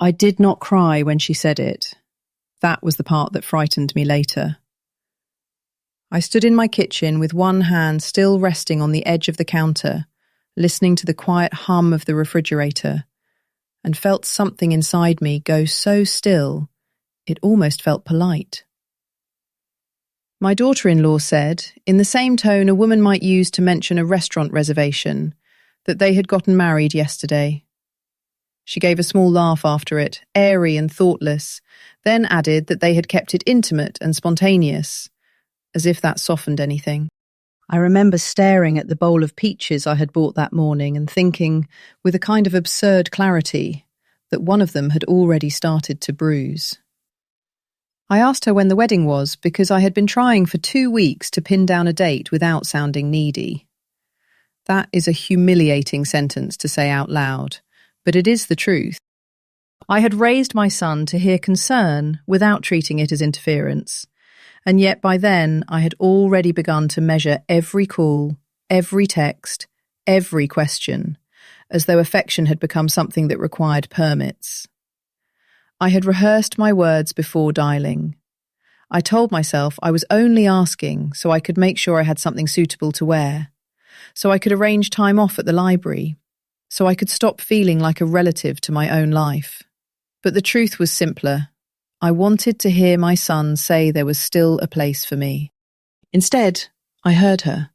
I did not cry when she said it. That was the part that frightened me later. I stood in my kitchen with one hand still resting on the edge of the counter, listening to the quiet hum of the refrigerator, and felt something inside me go so still, it almost felt polite. My daughter-in-law said, in the same tone a woman might use to mention a restaurant reservation, that they had gotten married yesterday. She gave a small laugh after it, airy and thoughtless, then added that they had kept it intimate and spontaneous, as if that softened anything. I remember staring at the bowl of peaches I had bought that morning and thinking, with a kind of absurd clarity, that one of them had already started to bruise. I asked her when the wedding was because I had been trying for 2 weeks to pin down a date without sounding needy. That is a humiliating sentence to say out loud, but it is the truth. I had raised my son to hear concern without treating it as interference, and yet by then I had already begun to measure every call, every text, every question, as though affection had become something that required permits. I had rehearsed my words before dialing. I told myself I was only asking so I could make sure I had something suitable to wear, so I could arrange time off at the library, so I could stop feeling like a relative to my own life. But the truth was simpler. I wanted to hear my son say there was still a place for me. Instead, I heard her.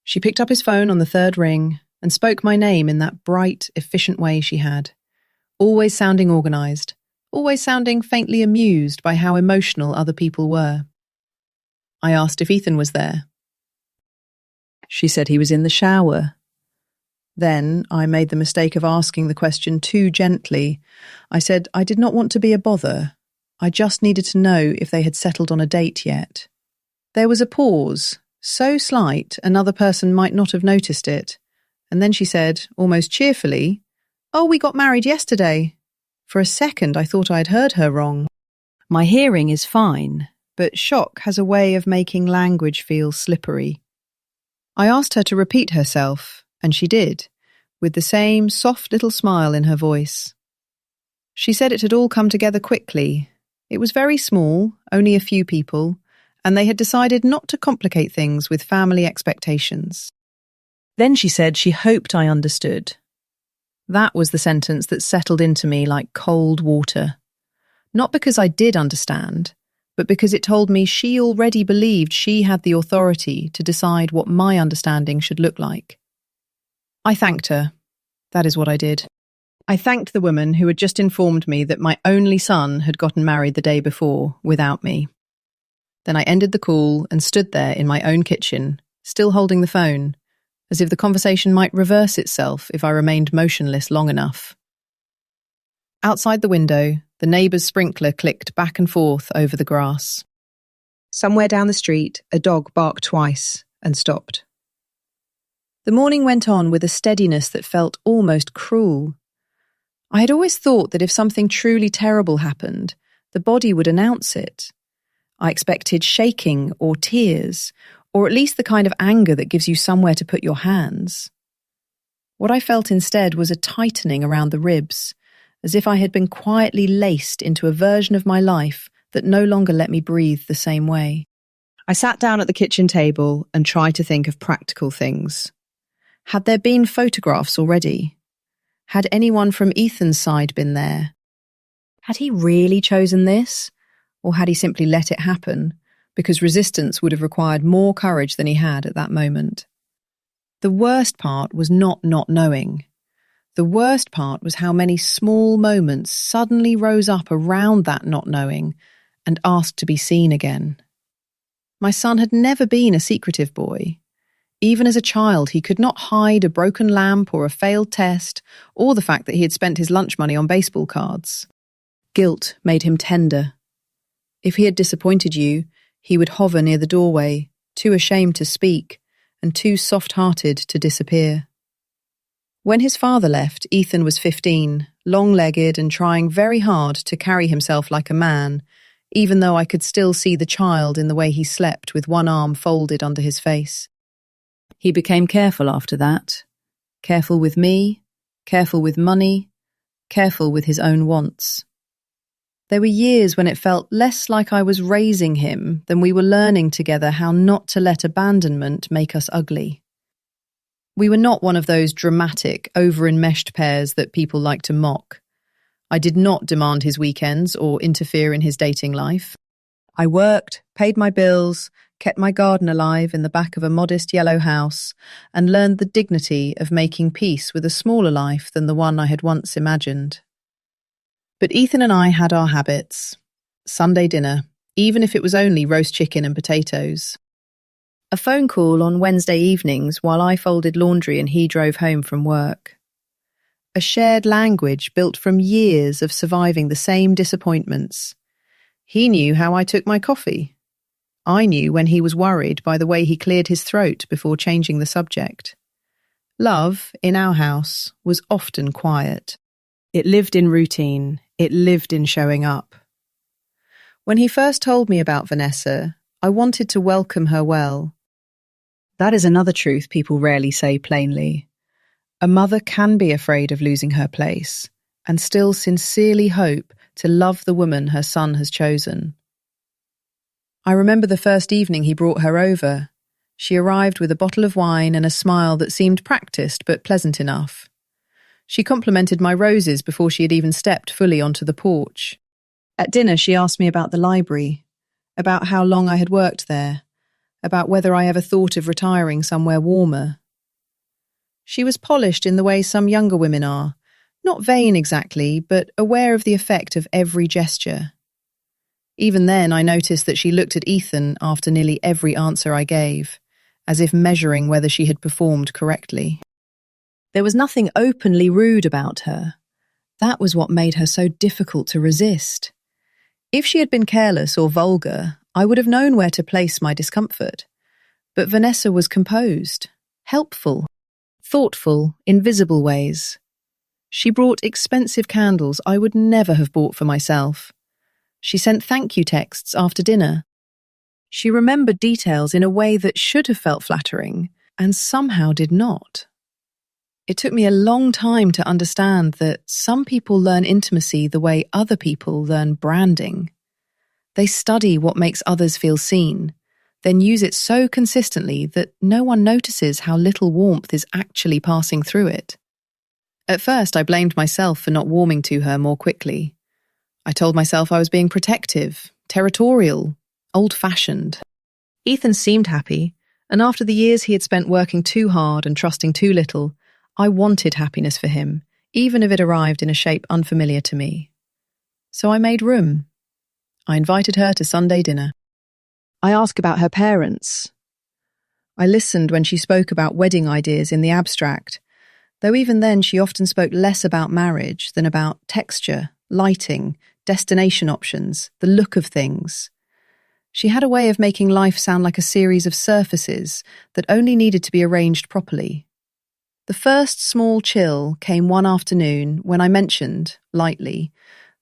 She picked up his phone on the third ring and spoke my name in that bright, efficient way she had, always sounding organised, always sounding faintly amused by how emotional other people were. I asked if Ethan was there. She said he was in the shower. Then I made the mistake of asking the question too gently. I said I did not want to be a bother. I just needed to know if they had settled on a date yet. There was a pause, so slight another person might not have noticed it, and then she said, almost cheerfully, "Oh, we got married yesterday." For a second I thought I had heard her wrong. My hearing is fine, but shock has a way of making language feel slippery. I asked her to repeat herself, and she did, with the same soft little smile in her voice. She said it had all come together quickly. It was very small, only a few people, and they had decided not to complicate things with family expectations. Then she said she hoped I understood. That was the sentence that settled into me like cold water. Not because I did understand, but because it told me she already believed she had the authority to decide what my understanding should look like. I thanked her. That is what I did. I thanked the woman who had just informed me that my only son had gotten married the day before, without me. Then I ended the call and stood there in my own kitchen, still holding the phone, as if the conversation might reverse itself if I remained motionless long enough. Outside the window, the neighbour's sprinkler clicked back and forth over the grass. Somewhere down the street, a dog barked twice and stopped. The morning went on with a steadiness that felt almost cruel. I had always thought that if something truly terrible happened, the body would announce it. I expected shaking or tears, or at least the kind of anger that gives you somewhere to put your hands. What I felt instead was a tightening around the ribs, as if I had been quietly laced into a version of my life that no longer let me breathe the same way. I sat down at the kitchen table and tried to think of practical things. Had there been photographs already? Had anyone from Ethan's side been there? Had he really chosen this? Or had he simply let it happen, because resistance would have required more courage than he had at that moment? The worst part was not knowing. The worst part was how many small moments suddenly rose up around that not knowing and asked to be seen again. My son had never been a secretive boy. Even as a child, he could not hide a broken lamp or a failed test, or the fact that he had spent his lunch money on baseball cards. Guilt made him tender. If he had disappointed you, he would hover near the doorway, too ashamed to speak, and too soft-hearted to disappear. When his father left, Ethan was 15, long-legged and trying very hard to carry himself like a man, even though I could still see the child in the way he slept with one arm folded under his face. He became careful after that. Careful with me, careful with money, careful with his own wants. There were years when it felt less like I was raising him than we were learning together how not to let abandonment make us ugly. We were not one of those dramatic, over-enmeshed pairs that people like to mock. I did not demand his weekends or interfere in his dating life. I worked, paid my bills, kept my garden alive in the back of a modest yellow house, and learned the dignity of making peace with a smaller life than the one I had once imagined. But Ethan and I had our habits. Sunday dinner, even if it was only roast chicken and potatoes. A phone call on Wednesday evenings while I folded laundry and he drove home from work. A shared language built from years of surviving the same disappointments. He knew how I took my coffee. I knew when he was worried by the way he cleared his throat before changing the subject. Love, in our house, was often quiet. It lived in routine. It lived in showing up. When he first told me about Vanessa, I wanted to welcome her well. That is another truth people rarely say plainly. A mother can be afraid of losing her place and still sincerely hope to love the woman her son has chosen. I remember the first evening he brought her over. She arrived with a bottle of wine and a smile that seemed practiced but pleasant enough. She complimented my roses before she had even stepped fully onto the porch. At dinner, she asked me about the library, about how long I had worked there, about whether I ever thought of retiring somewhere warmer. She was polished in the way some younger women are, not vain exactly, but aware of the effect of every gesture. Even then, I noticed that she looked at Ethan after nearly every answer I gave, as if measuring whether she had performed correctly. There was nothing openly rude about her. That was what made her so difficult to resist. If she had been careless or vulgar, I would have known where to place my discomfort. But Vanessa was composed, helpful, thoughtful in visible ways. She brought expensive candles I would never have bought for myself. She sent thank you texts after dinner. She remembered details in a way that should have felt flattering and somehow did not. It took me a long time to understand that some people learn intimacy the way other people learn branding. They study what makes others feel seen, then use it so consistently that no one notices how little warmth is actually passing through it. At first, I blamed myself for not warming to her more quickly. I told myself I was being protective, territorial, old-fashioned. Ethan seemed happy, and after the years he had spent working too hard and trusting too little, I wanted happiness for him, even if it arrived in a shape unfamiliar to me. So I made room. I invited her to Sunday dinner. I asked about her parents. I listened when she spoke about wedding ideas in the abstract, though even then she often spoke less about marriage than about texture, lighting, destination options, the look of things. She had a way of making life sound like a series of surfaces that only needed to be arranged properly. The first small chill came one afternoon when I mentioned, lightly,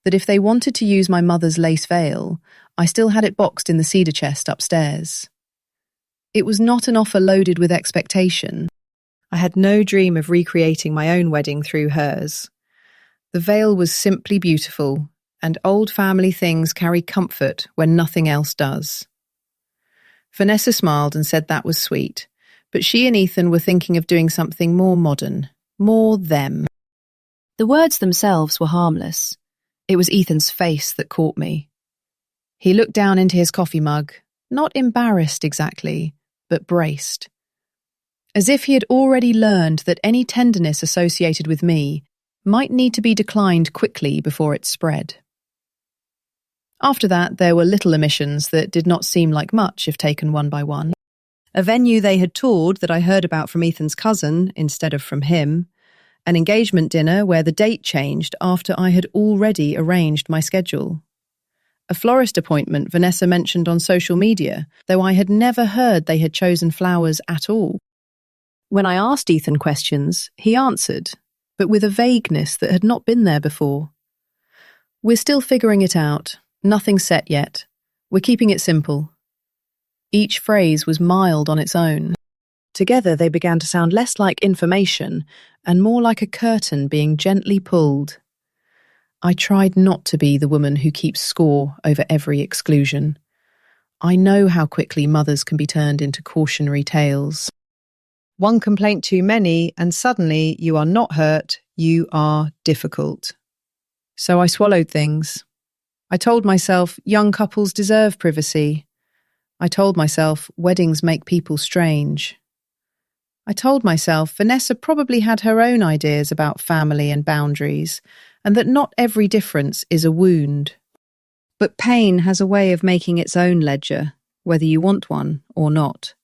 that if they wanted to use my mother's lace veil, I still had it boxed in the cedar chest upstairs. It was not an offer loaded with expectation. I had no dream of recreating my own wedding through hers. The veil was simply beautiful, and old family things carry comfort when nothing else does. Vanessa smiled and said that was sweet, but she and Ethan were thinking of doing something more modern, more them. The words themselves were harmless. It was Ethan's face that caught me. He looked down into his coffee mug, not embarrassed exactly, but braced. As if he had already learned that any tenderness associated with me might need to be declined quickly before it spread. After that, there were little omissions that did not seem like much if taken one by one. A venue they had toured that I heard about from Ethan's cousin instead of from him. An engagement dinner where the date changed after I had already arranged my schedule. A florist appointment Vanessa mentioned on social media, though I had never heard they had chosen flowers at all. When I asked Ethan questions, he answered, but with a vagueness that had not been there before. We're still figuring it out. Nothing set yet. We're keeping it simple. Each phrase was mild on its own. Together they began to sound less like information and more like a curtain being gently pulled. I tried not to be the woman who keeps score over every exclusion. I know how quickly mothers can be turned into cautionary tales. One complaint too many, and suddenly you are not hurt, you are difficult. So I swallowed things. I told myself young couples deserve privacy. I told myself weddings make people strange. I told myself Vanessa probably had her own ideas about family and boundaries, and that not every difference is a wound. But pain has a way of making its own ledger, whether you want one or not.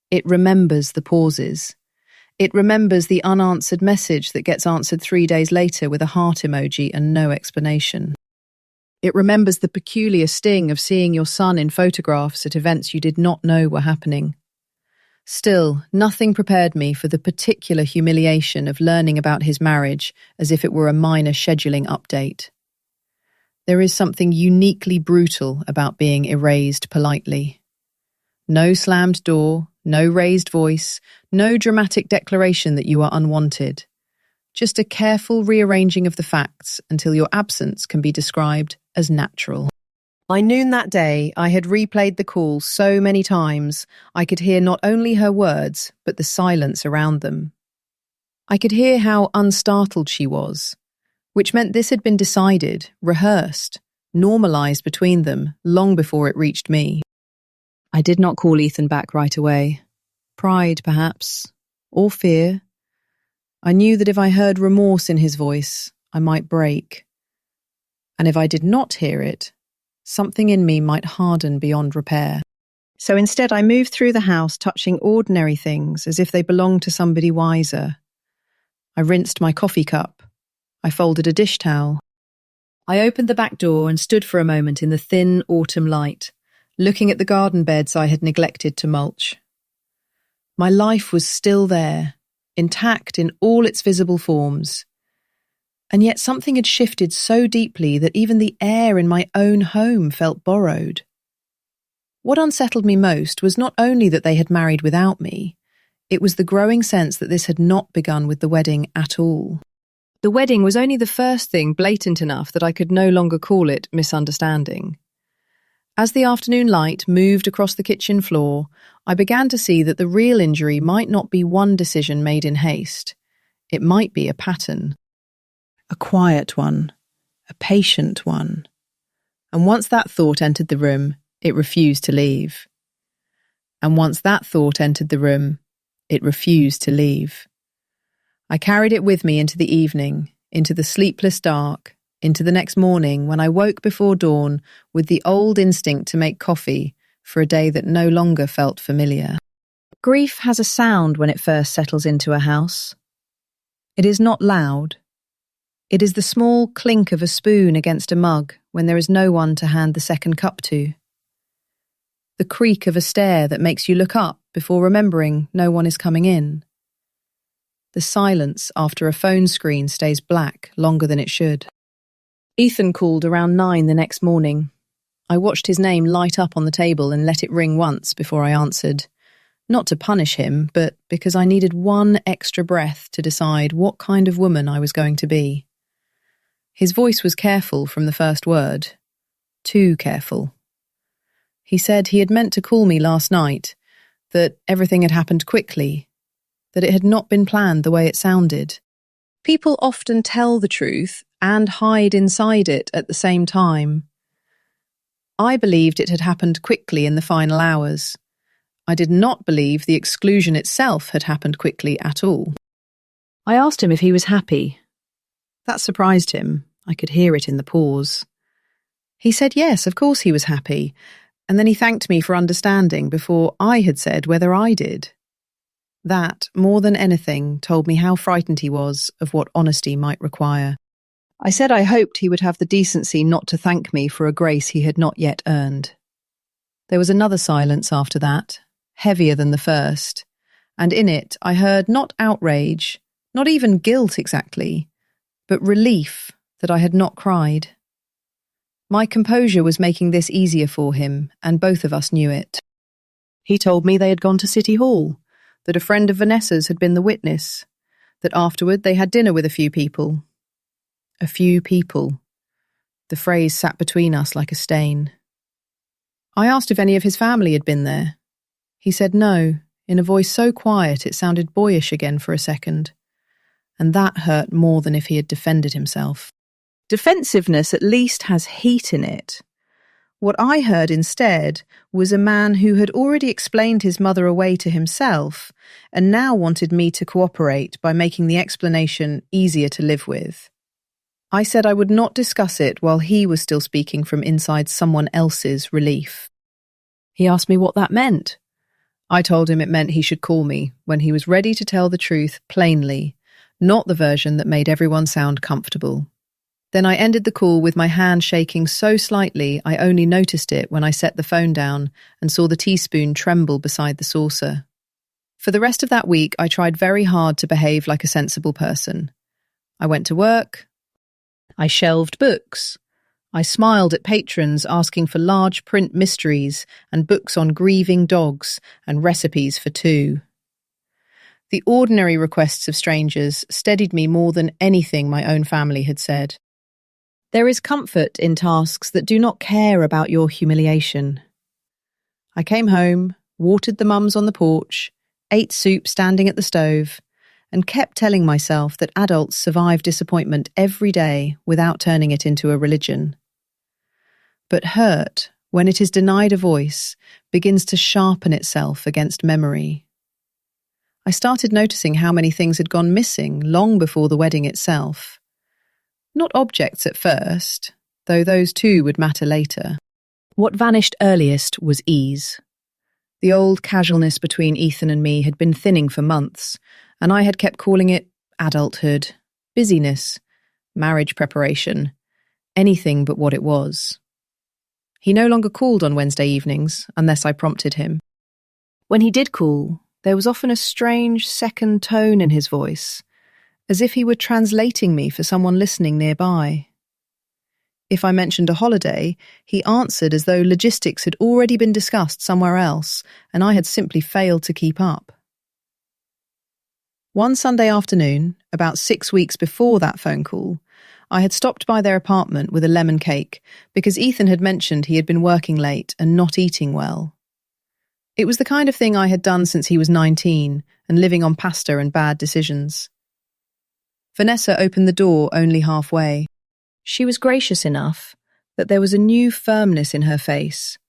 It remembers the pauses. It remembers the unanswered message that gets answered 3 days later with a heart emoji and no explanation. It remembers the peculiar sting of seeing your son in photographs at events you did not know were happening. Still, nothing prepared me for the particular humiliation of learning about his marriage as if it were a minor scheduling update. There is something uniquely brutal about being erased politely. No slammed door, no raised voice, no dramatic declaration that you are unwanted. Just a careful rearranging of the facts until your absence can be described as natural. By noon that day, I had replayed the call so many times, I could hear not only her words, but the silence around them. I could hear how unstartled she was, which meant this had been decided, rehearsed, normalized between them long before it reached me. I did not call Ethan back right away. Pride, perhaps, or fear. I knew that if I heard remorse in his voice, I might break. And if I did not hear it, something in me might harden beyond repair. So instead I moved through the house touching ordinary things as if they belonged to somebody wiser. I rinsed my coffee cup. I folded a dish towel. I opened the back door and stood for a moment in the thin autumn light, looking at the garden beds I had neglected to mulch. My life was still there, intact in all its visible forms. And yet something had shifted so deeply that even the air in my own home felt borrowed. What unsettled me most was not only that they had married without me, it was the growing sense that this had not begun with the wedding at all. The wedding was only the first thing blatant enough that I could no longer call it misunderstanding. As the afternoon light moved across the kitchen floor, I began to see that the real injury might not be one decision made in haste. It might be a pattern. A quiet one, a patient one. And once that thought entered the room, it refused to leave. And once that thought entered the room, it refused to leave. I carried it with me into the evening, into the sleepless dark, into the next morning when I woke before dawn with the old instinct to make coffee for a day that no longer felt familiar. Grief has a sound when it first settles into a house. It is not loud. It is the small clink of a spoon against a mug when there is no one to hand the second cup to. The creak of a stair that makes you look up before remembering no one is coming in. The silence after a phone screen stays black longer than it should. Ethan called around 9 the next morning. I watched his name light up on the table and let it ring once before I answered. Not to punish him, but because I needed one extra breath to decide what kind of woman I was going to be. His voice was careful from the first word. Too careful. He said he had meant to call me last night, that everything had happened quickly, that it had not been planned the way it sounded. People often tell the truth and hide inside it at the same time. I believed it had happened quickly in the final hours. I did not believe the exclusion itself had happened quickly at all. I asked him if he was happy. That surprised him. I could hear it in the pause. He said yes, of course he was happy, and then he thanked me for understanding before I had said whether I did. That, more than anything, told me how frightened he was of what honesty might require. I said I hoped he would have the decency not to thank me for a grace he had not yet earned. There was another silence after that, heavier than the first, and in it I heard not outrage, not even guilt exactly, but relief that I had not cried. My composure was making this easier for him, and both of us knew it. He told me they had gone to City Hall, that a friend of Vanessa's had been the witness, that afterward they had dinner with a few people. A few people. The phrase sat between us like a stain. I asked if any of his family had been there. He said no, in a voice so quiet it sounded boyish again for a second. And that hurt more than if he had defended himself. Defensiveness at least has heat in it. What I heard instead was a man who had already explained his mother away to himself and now wanted me to cooperate by making the explanation easier to live with. I said I would not discuss it while he was still speaking from inside someone else's relief. He asked me what that meant. I told him it meant he should call me when he was ready to tell the truth plainly, not the version that made everyone sound comfortable. Then I ended the call with my hand shaking so slightly I only noticed it when I set the phone down and saw the teaspoon tremble beside the saucer. For the rest of that week, I tried very hard to behave like a sensible person. I went to work. I shelved books. I smiled at patrons asking for large print mysteries and books on grieving dogs and recipes for two. The ordinary requests of strangers steadied me more than anything my own family had said. There is comfort in tasks that do not care about your humiliation. I came home, watered the mums on the porch, ate soup standing at the stove, and kept telling myself that adults survive disappointment every day without turning it into a religion. But hurt, when it is denied a voice, begins to sharpen itself against memory. I started noticing how many things had gone missing long before the wedding itself. Not objects at first, though those too would matter later. What vanished earliest was ease. The old casualness between Ethan and me had been thinning for months, and I had kept calling it adulthood, busyness, marriage preparation, anything but what it was. He no longer called on Wednesday evenings, unless I prompted him. When he did call, there was often a strange second tone in his voice, as if he were translating me for someone listening nearby. If I mentioned a holiday, he answered as though logistics had already been discussed somewhere else, and I had simply failed to keep up. One Sunday afternoon, about 6 weeks before that phone call, I had stopped by their apartment with a lemon cake because Ethan had mentioned he had been working late and not eating well. It was the kind of thing I had done since he was 19 and living on pasta and bad decisions. Vanessa opened the door only halfway. She was gracious enough that there was a new firmness in her face,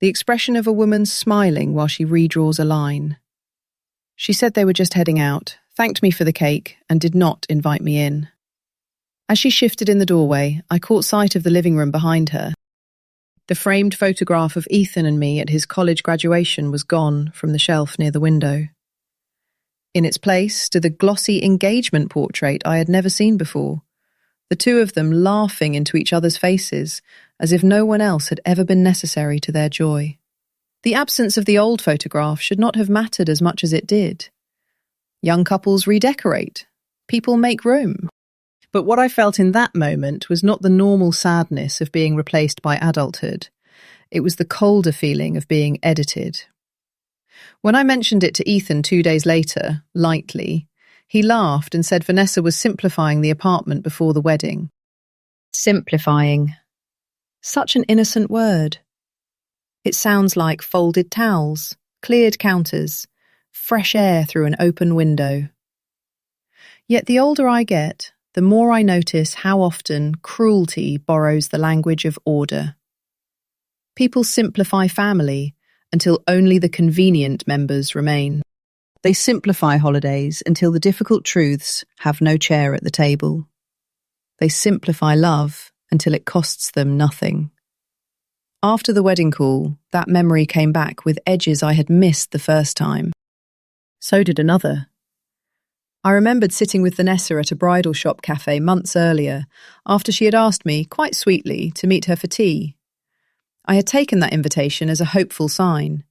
the expression of a woman smiling while she redraws a line. She said they were just heading out, thanked me for the cake, and did not invite me in. As she shifted in the doorway, I caught sight of the living room behind her. The framed photograph of Ethan and me at his college graduation was gone from the shelf near the window. In its place stood a glossy engagement portrait I had never seen before, the two of them laughing into each other's faces as if no one else had ever been necessary to their joy. The absence of the old photograph should not have mattered as much as it did. Young couples redecorate. People make room. But what I felt in that moment was not the normal sadness of being replaced by adulthood. It was the colder feeling of being edited. When I mentioned it to Ethan 2 days later, lightly, he laughed and said Vanessa was simplifying the apartment before the wedding. Simplifying. Such an innocent word. It sounds like folded towels, cleared counters, fresh air through an open window. Yet the older I get, the more I notice how often cruelty borrows the language of order. People simplify family until only the convenient members remain. They simplify holidays until the difficult truths have no chair at the table. They simplify love until it costs them nothing. After the wedding call, that memory came back with edges I had missed the first time. So did another. I remembered sitting with Vanessa at a bridal shop cafe months earlier, after she had asked me, quite sweetly, to meet her for tea. I had taken that invitation as a hopeful sign.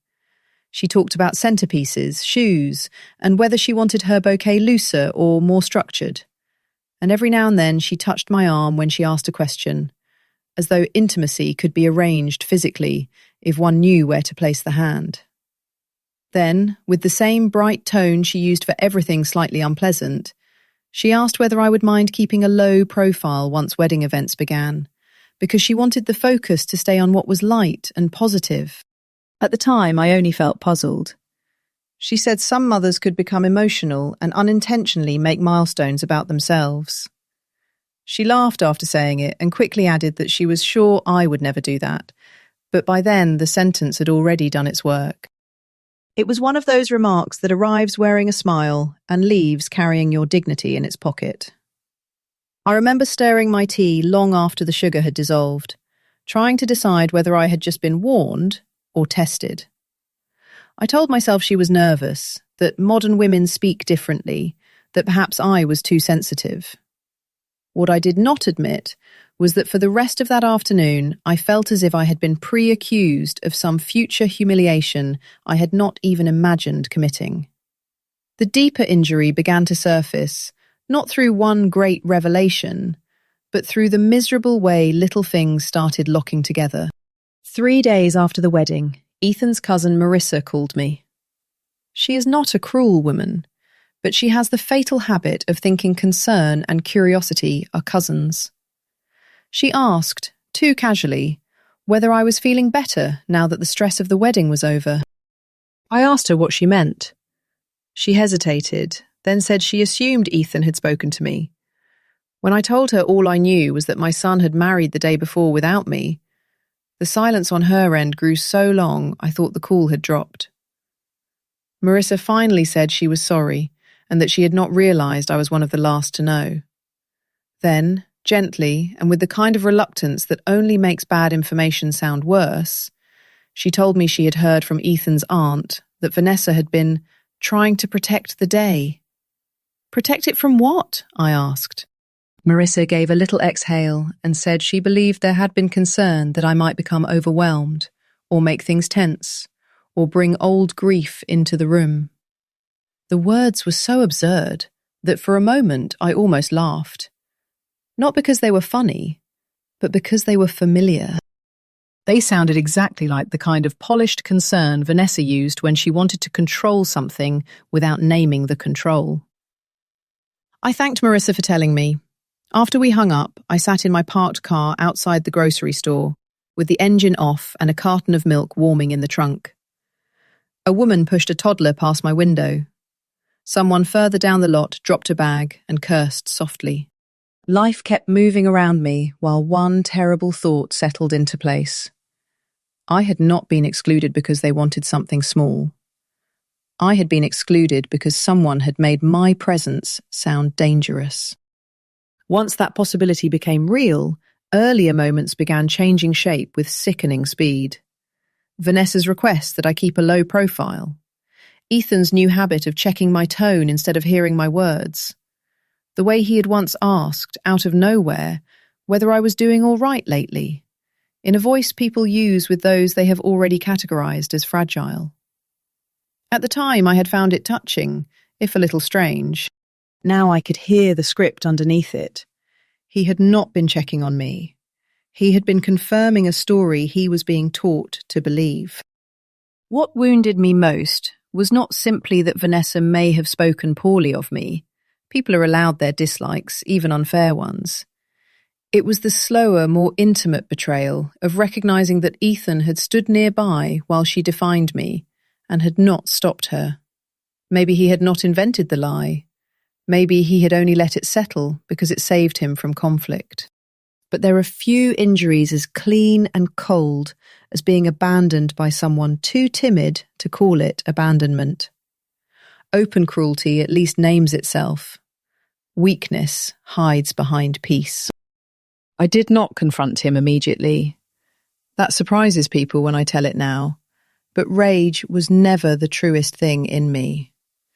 She talked about centerpieces, shoes, and whether she wanted her bouquet looser or more structured. And every now and then she touched my arm when she asked a question, as though intimacy could be arranged physically if one knew where to place the hand. Then, with the same bright tone she used for everything slightly unpleasant, She asked whether I would mind keeping a low profile once wedding events began, because she wanted the focus to stay on what was light and positive. At the time, I only felt puzzled. She said some mothers could become emotional and unintentionally make milestones about themselves. She laughed after saying it and quickly added that she was sure I would never do that, but by then the sentence had already done its work. It was one of those remarks that arrives wearing a smile and leaves carrying your dignity in its pocket. I remember stirring my tea long after the sugar had dissolved, trying to decide whether I had just been warned or tested. I told myself she was nervous, that modern women speak differently, that perhaps I was too sensitive. What I did not admit was that for the rest of that afternoon, I felt as if I had been pre-accused of some future humiliation I had not even imagined committing. The deeper injury began to surface, not through one great revelation, but through the miserable way little things started locking together. 3 days after the wedding, Ethan's cousin Marissa called me. She is not a cruel woman, but she has the fatal habit of thinking concern and curiosity are cousins. She asked, too casually, whether I was feeling better now that the stress of the wedding was over. I asked her what she meant. She hesitated, then said she assumed Ethan had spoken to me. When I told her all I knew was that my son had married the day before without me, the silence on her end grew so long I thought the call had dropped. Marissa finally said she was sorry and that she had not realized I was one of the last to know. Then, gently, and with the kind of reluctance that only makes bad information sound worse, she told me she had heard from Ethan's aunt that Vanessa had been trying to protect the day. Protect it from what? I asked. Marissa gave a little exhale and said she believed there had been concern that I might become overwhelmed, or make things tense, or bring old grief into the room. The words were so absurd that for a moment I almost laughed. Not because they were funny, but because they were familiar. They sounded exactly like the kind of polished concern Vanessa used when she wanted to control something without naming the control. I thanked Marissa for telling me. After we hung up, I sat in my parked car outside the grocery store, with the engine off and a carton of milk warming in the trunk. A woman pushed a toddler past my window. Someone further down the lot dropped a bag and cursed softly. Life kept moving around me while one terrible thought settled into place. I had not been excluded because they wanted something small. I had been excluded because someone had made my presence sound dangerous. Once that possibility became real, earlier moments began changing shape with sickening speed. Vanessa's request that I keep a low profile. Ethan's new habit of checking my tone instead of hearing my words. The way he had once asked, out of nowhere, whether I was doing all right lately, in a voice people use with those they have already categorized as fragile. At the time, I had found it touching, if a little strange. Now I could hear the script underneath it. He had not been checking on me. He had been confirming a story he was being taught to believe. What wounded me most was not simply that Vanessa may have spoken poorly of me. People are allowed their dislikes, even unfair ones. It was the slower, more intimate betrayal of recognizing that Ethan had stood nearby while she defined me and had not stopped her. Maybe he had not invented the lie. Maybe he had only let it settle because it saved him from conflict. But there are few injuries as clean and cold as being abandoned by someone too timid to call it abandonment. Open cruelty at least names itself. Weakness hides behind peace. I did not confront him immediately. That surprises people when I tell it now, but rage was never the truest thing in me.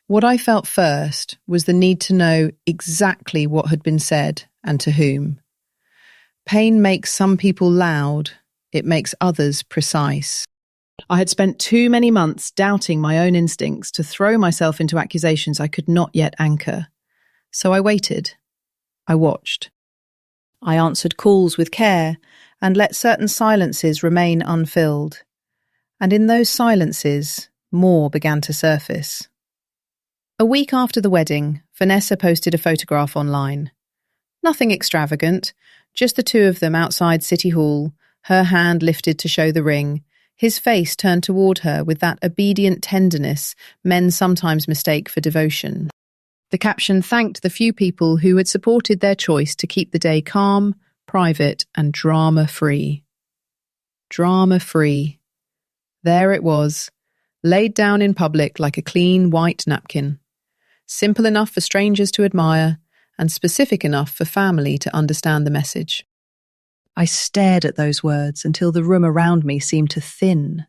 What I felt first was the need to know exactly what had been said and to whom. Pain makes some people loud, it makes others precise. I had spent too many months doubting my own instincts to throw myself into accusations I could not yet anchor. So I waited. I watched. I answered calls with care and let certain silences remain unfilled. And in those silences, more began to surface. A week after the wedding, Vanessa posted a photograph online. Nothing extravagant, just the two of them outside City Hall, her hand lifted to show the ring, his face turned toward her with that obedient tenderness men sometimes mistake for devotion. The caption thanked the few people who had supported their choice to keep the day calm, private, and drama-free. Drama-free. There it was, laid down in public like a clean white napkin. Simple enough for strangers to admire, and specific enough for family to understand the message. I stared at those words until the room around me seemed to thin.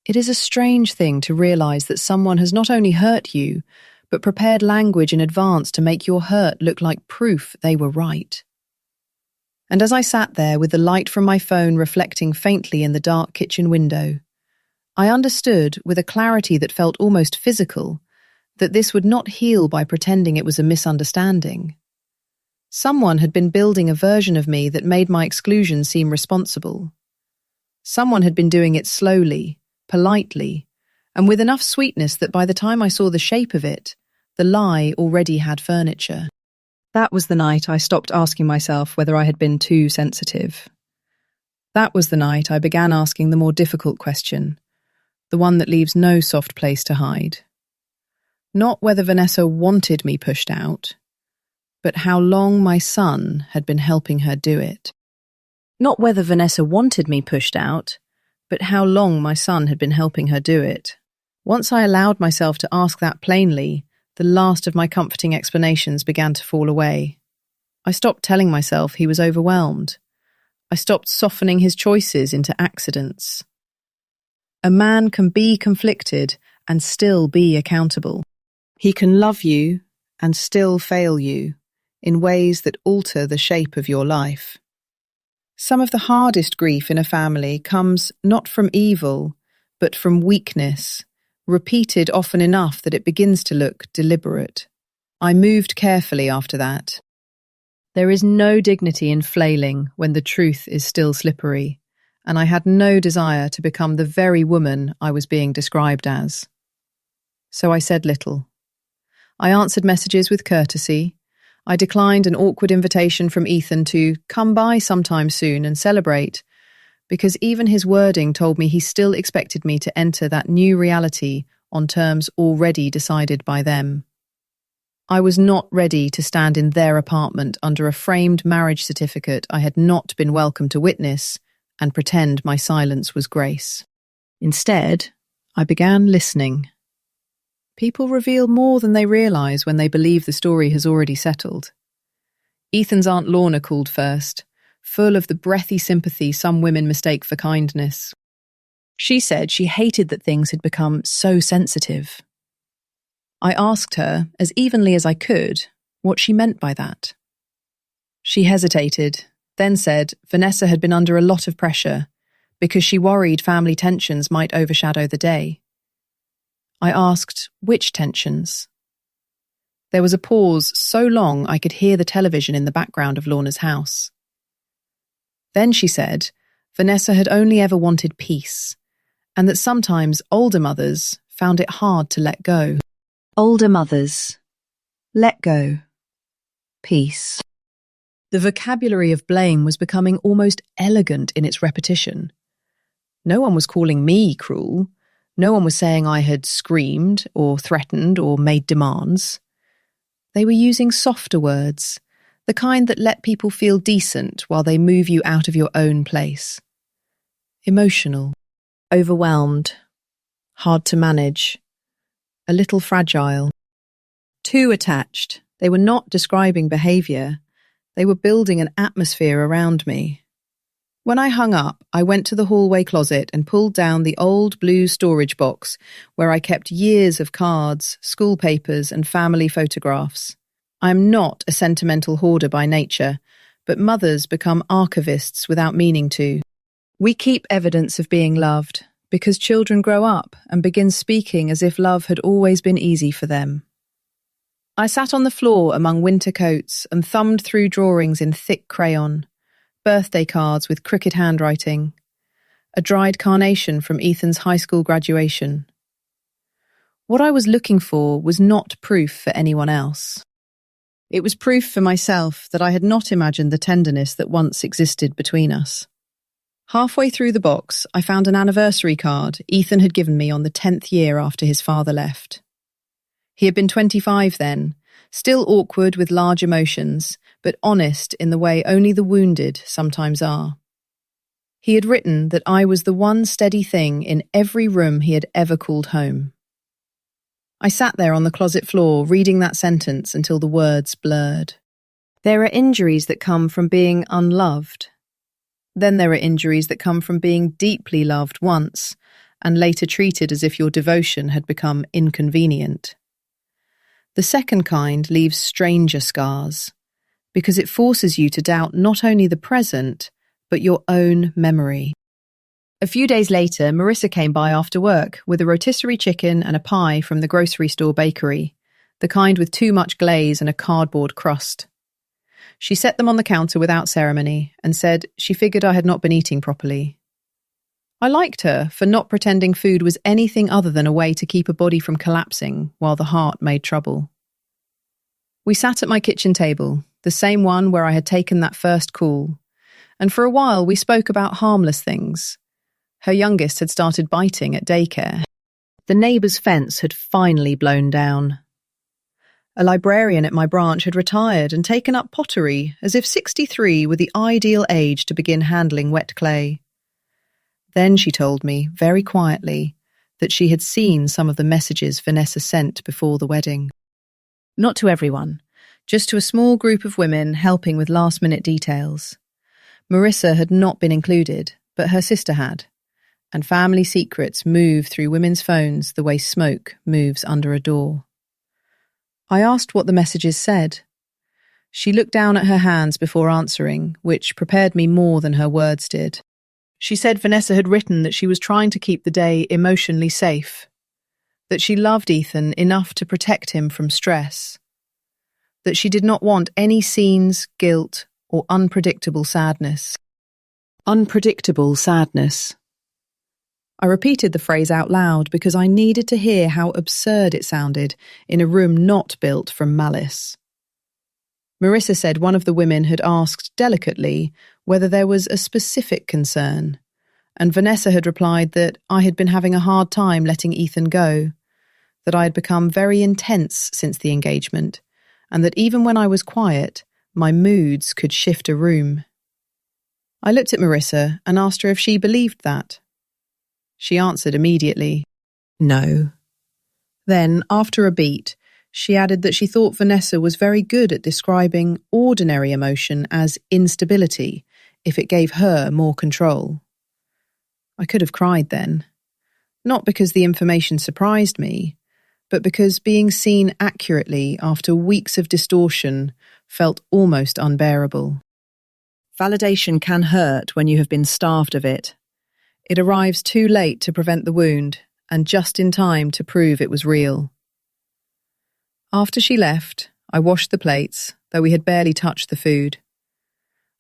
It is a strange thing to realize that someone has not only hurt you, but prepared language in advance to make your hurt look like proof they were right. And as I sat there with the light from my phone reflecting faintly in the dark kitchen window, I understood, with a clarity that felt almost physical, that this would not heal by pretending it was a misunderstanding. Someone had been building a version of me that made my exclusion seem responsible. Someone had been doing it slowly, politely, and with enough sweetness that by the time I saw the shape of it, the lie already had furniture. That was the night I stopped asking myself whether I had been too sensitive. That was the night I began asking the more difficult question, the one that leaves no soft place to hide. Not whether Vanessa wanted me pushed out, but how long my son had been helping her do it. Not whether Vanessa wanted me pushed out, but how long my son had been helping her do it. Once I allowed myself to ask that plainly, the last of my comforting explanations began to fall away. I stopped telling myself he was overwhelmed. I stopped softening his choices into accidents. A man can be conflicted and still be accountable. He can love you and still fail you in ways that alter the shape of your life. Some of the hardest grief in a family comes not from evil, but from weakness, repeated often enough that it begins to look deliberate. I moved carefully after that. There is no dignity in flailing when the truth is still slippery, and I had no desire to become the very woman I was being described as. So I said little. I answered messages with courtesy. I declined an awkward invitation from Ethan to come by sometime soon and celebrate, because even his wording told me he still expected me to enter that new reality on terms already decided by them. I was not ready to stand in their apartment under a framed marriage certificate I had not been welcome to witness and pretend my silence was grace. Instead, I began listening. People reveal more than they realize when they believe the story has already settled. Ethan's Aunt Lorna called first, full of the breathy sympathy some women mistake for kindness. She said she hated that things had become so sensitive. I asked her, as evenly as I could, what she meant by that. She hesitated, then said Vanessa had been under a lot of pressure because she worried family tensions might overshadow the day. I asked, which tensions? There was a pause so long I could hear the television in the background of Lorna's house. Then she said Vanessa had only ever wanted peace, and that sometimes older mothers found it hard to let go. Older mothers. Let go. Peace. The vocabulary of blame was becoming almost elegant in its repetition. No one was calling me cruel. No one was saying I had screamed or threatened or made demands. They were using softer words, the kind that let people feel decent while they move you out of your own place. Emotional, overwhelmed, hard to manage, a little fragile. Too attached. They were not describing behaviour. They were building an atmosphere around me. When I hung up, I went to the hallway closet and pulled down the old blue storage box where I kept years of cards, school papers, and family photographs. I am not a sentimental hoarder by nature, but mothers become archivists without meaning to. We keep evidence of being loved because children grow up and begin speaking as if love had always been easy for them. I sat on the floor among winter coats and thumbed through drawings in thick crayon. Birthday cards with crooked handwriting, a dried carnation from Ethan's high school graduation. What I was looking for was not proof for anyone else. It was proof for myself that I had not imagined the tenderness that once existed between us. Halfway through the box, I found an anniversary card Ethan had given me on the 10th year after his father left. He had been 25 then, still awkward with large emotions, but honest in the way only the wounded sometimes are. He had written that I was the one steady thing in every room he had ever called home. I sat there on the closet floor reading that sentence until the words blurred. There are injuries that come from being unloved. Then there are injuries that come from being deeply loved once and later treated as if your devotion had become inconvenient. The second kind leaves stranger scars because it forces you to doubt not only the present, but your own memory. A few days later, Marissa came by after work with a rotisserie chicken and a pie from the grocery store bakery, the kind with too much glaze and a cardboard crust. She set them on the counter without ceremony and said she figured I had not been eating properly. I liked her for not pretending food was anything other than a way to keep a body from collapsing while the heart made trouble. We sat at my kitchen table, the same one where I had taken that first call, and for a while we spoke about harmless things. Her youngest had started biting at daycare. The neighbour's fence had finally blown down. A librarian at my branch had retired and taken up pottery, as if 63 were the ideal age to begin handling wet clay. Then she told me, very quietly, that she had seen some of the messages Vanessa sent before the wedding. Not to everyone, just to a small group of women helping with last-minute details. Marissa had not been included, but her sister had. And family secrets move through women's phones the way smoke moves under a door. I asked what the messages said. She looked down at her hands before answering, which prepared me more than her words did. She said Vanessa had written that she was trying to keep the day emotionally safe, that she loved Ethan enough to protect him from stress, that she did not want any scenes, guilt, or unpredictable sadness. Unpredictable sadness. I repeated the phrase out loud because I needed to hear how absurd it sounded in a room not built from malice. Marissa said one of the women had asked delicately whether there was a specific concern, and Vanessa had replied that I had been having a hard time letting Ethan go, that I had become very intense since the engagement, and that even when I was quiet, my moods could shift a room. I looked at Marissa and asked her if she believed that. She answered immediately, no. Then, after a beat, she added that she thought Vanessa was very good at describing ordinary emotion as instability if it gave her more control. I could have cried then, not because the information surprised me, but because being seen accurately after weeks of distortion felt almost unbearable. Validation can hurt when you have been starved of it. It arrives too late to prevent the wound, and just in time to prove it was real. After she left, I washed the plates, though we had barely touched the food.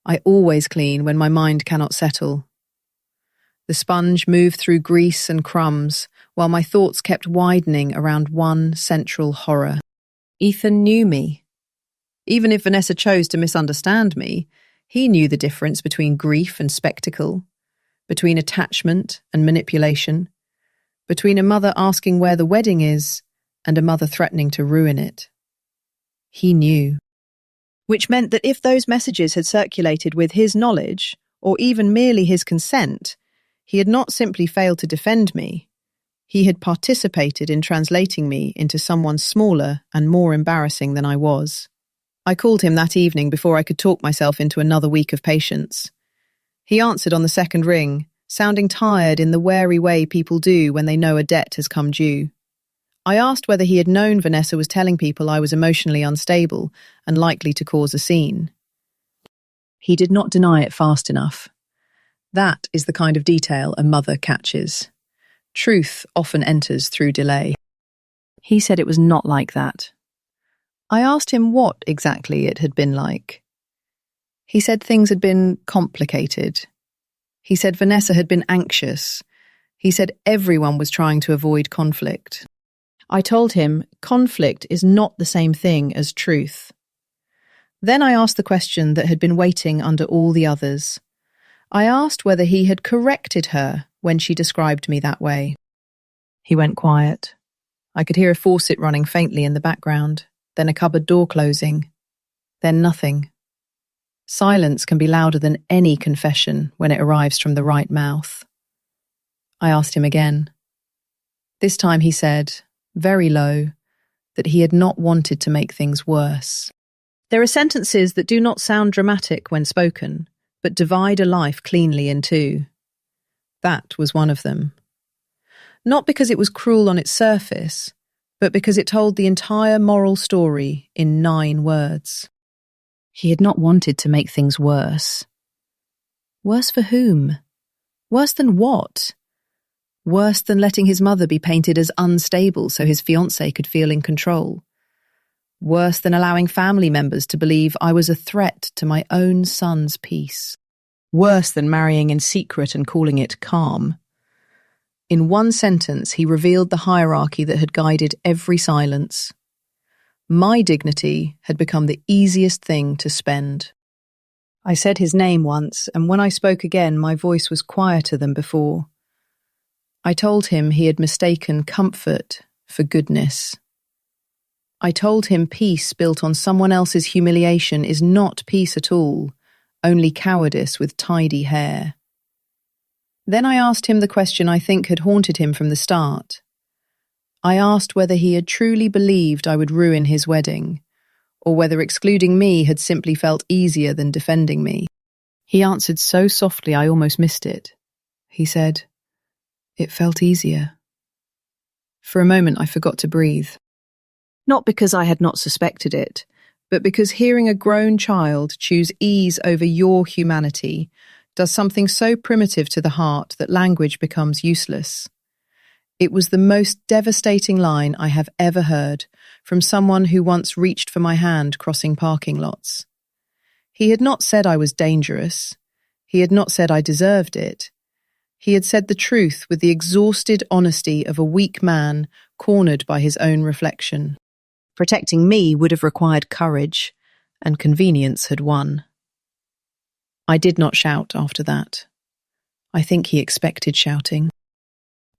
I always clean when my mind cannot settle. The sponge moved through grease and crumbs, while my thoughts kept widening around one central horror. Ethan knew me. Even if Vanessa chose to misunderstand me, he knew the difference between grief and spectacle, between attachment and manipulation, between a mother asking where the wedding is and a mother threatening to ruin it. He knew. Which meant that if those messages had circulated with his knowledge, or even merely his consent, he had not simply failed to defend me. He had participated in translating me into someone smaller and more embarrassing than I was. I called him that evening before I could talk myself into another week of patience. He answered on the second ring, sounding tired in the wary way people do when they know a debt has come due. I asked whether he had known Vanessa was telling people I was emotionally unstable and likely to cause a scene. He did not deny it fast enough. That is the kind of detail a mother catches. Truth often enters through delay. He said it was not like that. I asked him what exactly it had been like. He said things had been complicated. He said Vanessa had been anxious. He said everyone was trying to avoid conflict. I told him conflict is not the same thing as truth. Then I asked the question that had been waiting under all the others. I asked whether he had corrected her when she described me that way. He went quiet. I could hear a faucet running faintly in the background, then a cupboard door closing, then nothing. Silence can be louder than any confession when it arrives from the right mouth. I asked him again. This time he said, very low, that he had not wanted to make things worse. There are sentences that do not sound dramatic when spoken, but divide a life cleanly in two. That was one of them. Not because it was cruel on its surface, but because it told the entire moral story in 9 words. He had not wanted to make things worse. Worse for whom? Worse than what? Worse than letting his mother be painted as unstable so his fiancée could feel in control. Worse than allowing family members to believe I was a threat to my own son's peace. Worse than marrying in secret and calling it calm. In one sentence, he revealed the hierarchy that had guided every silence. My dignity had become the easiest thing to spend. I said his name once, and when I spoke again, my voice was quieter than before. I told him he had mistaken comfort for goodness. I told him peace built on someone else's humiliation is not peace at all, only cowardice with tidy hair. Then I asked him the question I think had haunted him from the start. I asked whether he had truly believed I would ruin his wedding, or whether excluding me had simply felt easier than defending me. He answered so softly I almost missed it. He said, "It felt easier." For a moment I forgot to breathe. Not because I had not suspected it, but because hearing a grown child choose ease over your humanity does something so primitive to the heart that language becomes useless. It was the most devastating line I have ever heard from someone who once reached for my hand crossing parking lots. He had not said I was dangerous. He had not said I deserved it. He had said the truth with the exhausted honesty of a weak man cornered by his own reflection. Protecting me would have required courage, and convenience had won. I did not shout after that. I think he expected shouting.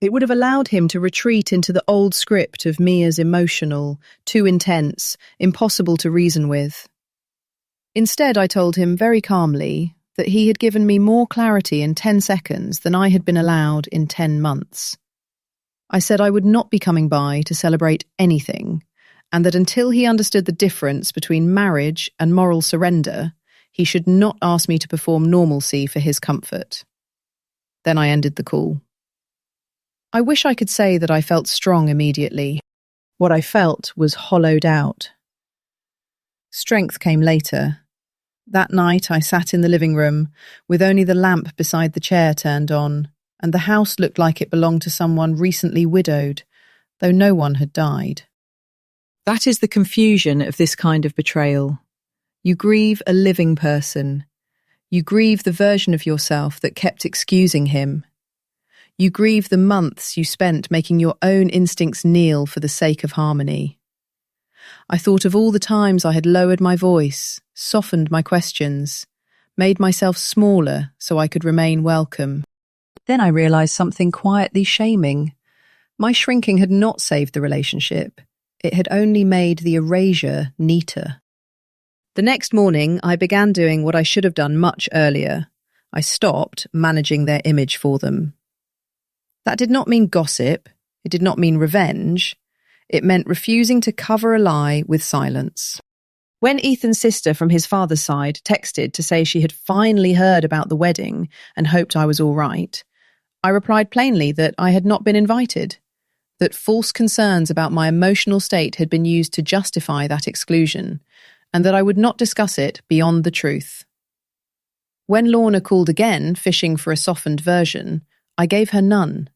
It would have allowed him to retreat into the old script of me as emotional, too intense, impossible to reason with. Instead, I told him very calmly that he had given me more clarity in 10 seconds than I had been allowed in 10 months. I said I would not be coming by to celebrate anything, and that until he understood the difference between marriage and moral surrender, he should not ask me to perform normalcy for his comfort. Then I ended the call. I wish I could say that I felt strong immediately. What I felt was hollowed out. Strength came later. That night I sat in the living room, with only the lamp beside the chair turned on, and the house looked like it belonged to someone recently widowed, though no one had died. That is the confusion of this kind of betrayal. You grieve a living person. You grieve the version of yourself that kept excusing him. You grieve the months you spent making your own instincts kneel for the sake of harmony. I thought of all the times I had lowered my voice, softened my questions, made myself smaller so I could remain welcome. Then I realized something quietly shaming. My shrinking had not saved the relationship. It had only made the erasure neater. The next morning, I began doing what I should have done much earlier. I stopped managing their image for them. That did not mean gossip. It did not mean revenge. It meant refusing to cover a lie with silence. When Ethan's sister from his father's side texted to say she had finally heard about the wedding and hoped I was all right, I replied plainly that I had not been invited, that false concerns about my emotional state had been used to justify that exclusion, and that I would not discuss it beyond the truth. When Lorna called again, fishing for a softened version, I gave her none.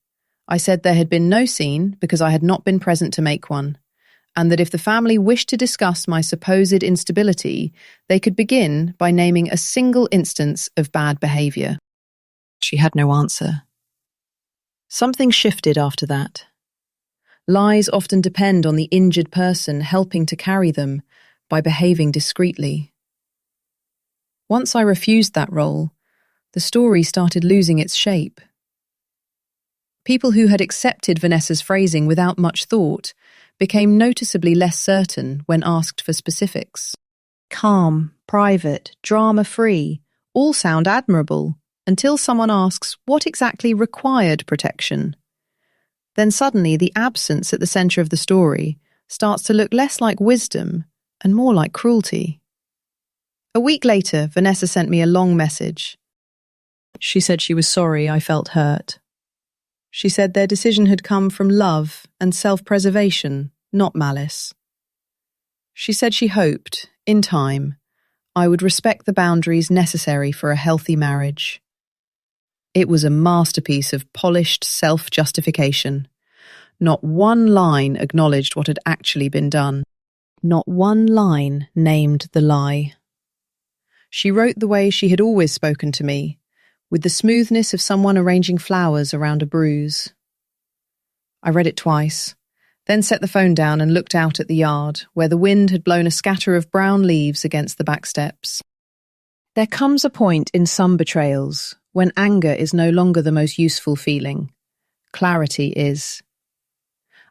I said there had been no scene because I had not been present to make one, and that if the family wished to discuss my supposed instability, they could begin by naming a single instance of bad behaviour. She had no answer. Something shifted after that. Lies often depend on the injured person helping to carry them by behaving discreetly. Once I refused that role, the story started losing its shape. People who had accepted Vanessa's phrasing without much thought became noticeably less certain when asked for specifics. Calm, private, drama-free, all sound admirable until someone asks what exactly required protection. Then suddenly the absence at the centre of the story starts to look less like wisdom and more like cruelty. A week later, Vanessa sent me a long message. She said she was sorry I felt hurt. She said their decision had come from love and self-preservation, not malice. She said she hoped, in time, I would respect the boundaries necessary for a healthy marriage. It was a masterpiece of polished self-justification. Not one line acknowledged what had actually been done. Not one line named the lie. She wrote the way she had always spoken to me, with the smoothness of someone arranging flowers around a bruise. I read it twice, then set the phone down and looked out at the yard, where the wind had blown a scatter of brown leaves against the back steps. There comes a point in some betrayals when anger is no longer the most useful feeling. Clarity is.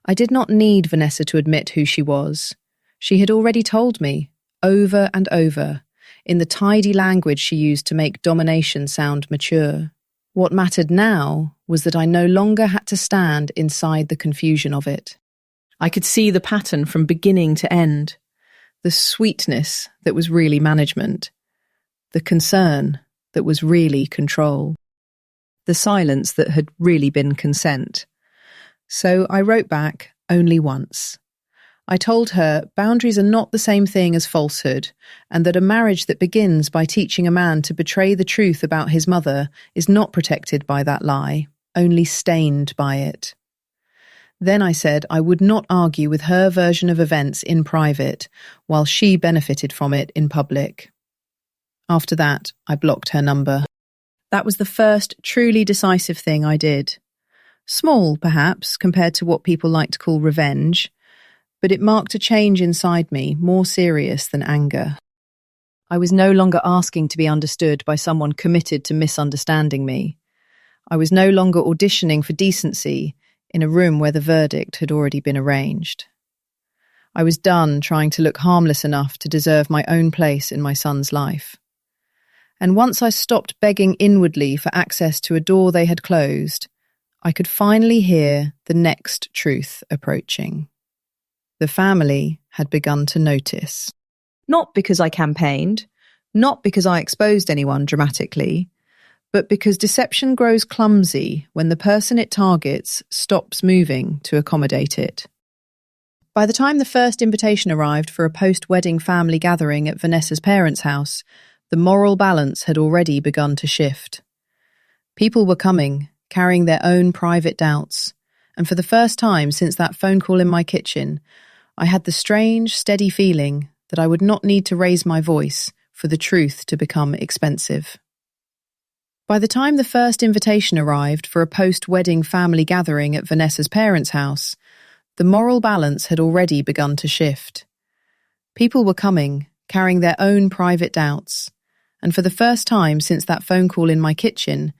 I did not need Vanessa to admit who she was. She had already told me, over and over, in the tidy language she used to make domination sound mature. What mattered now was that I no longer had to stand inside the confusion of it. I could see the pattern from beginning to end, the sweetness that was really management, the concern that was really control, the silence that had really been consent. So I wrote back only once. I told her boundaries are not the same thing as falsehood, and that a marriage that begins by teaching a man to betray the truth about his mother is not protected by that lie, only stained by it. Then I said I would not argue with her version of events in private, while she benefited from it in public. After that, I blocked her number. That was the first truly decisive thing I did. Small, perhaps, compared to what people like to call revenge, but it marked a change inside me, more serious than anger. I was no longer asking to be understood by someone committed to misunderstanding me. I was no longer auditioning for decency in a room where the verdict had already been arranged. I was done trying to look harmless enough to deserve my own place in my son's life. And once I stopped begging inwardly for access to a door they had closed, I could finally hear the next truth approaching. The family had begun to notice. Not because I campaigned, not because I exposed anyone dramatically, but because deception grows clumsy when the person it targets stops moving to accommodate it. By the time the first invitation arrived for a post-wedding family gathering at Vanessa's parents' house, the moral balance had already begun to shift. People were coming, carrying their own private doubts, and for the first time since that phone call in my kitchen, I had the strange, steady feeling that I would not need to raise my voice for the truth to become expensive. By the time the first invitation arrived for a post-wedding family gathering at Vanessa's parents' house, the moral balance had already begun to shift. People were coming, carrying their own private doubts, and for the first time since that phone call in my kitchen,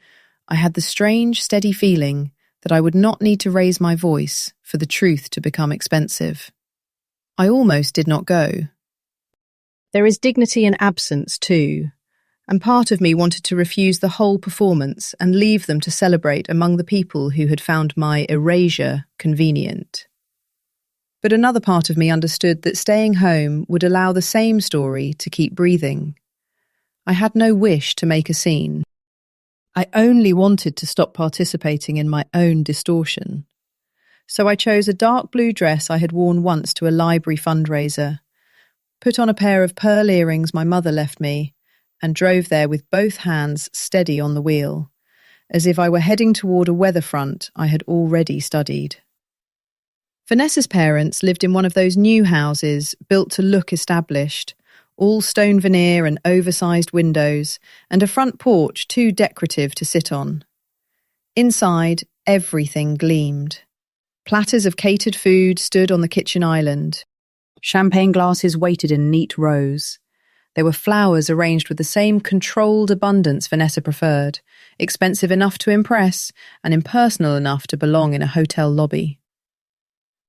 I had the strange, steady feeling that I would not need to raise my voice for the truth to become expensive. I almost did not go. There is dignity in absence too, and part of me wanted to refuse the whole performance and leave them to celebrate among the people who had found my erasure convenient. But another part of me understood that staying home would allow the same story to keep breathing. I had no wish to make a scene. I only wanted to stop participating in my own distortion. So I chose a dark blue dress I had worn once to a library fundraiser, put on a pair of pearl earrings my mother left me, and drove there with both hands steady on the wheel, as if I were heading toward a weather front I had already studied. Vanessa's parents lived in one of those new houses built to look established, all stone veneer and oversized windows, and a front porch too decorative to sit on. Inside, everything gleamed. Platters of catered food stood on the kitchen island. Champagne glasses waited in neat rows. There were flowers arranged with the same controlled abundance Vanessa preferred, expensive enough to impress and impersonal enough to belong in a hotel lobby.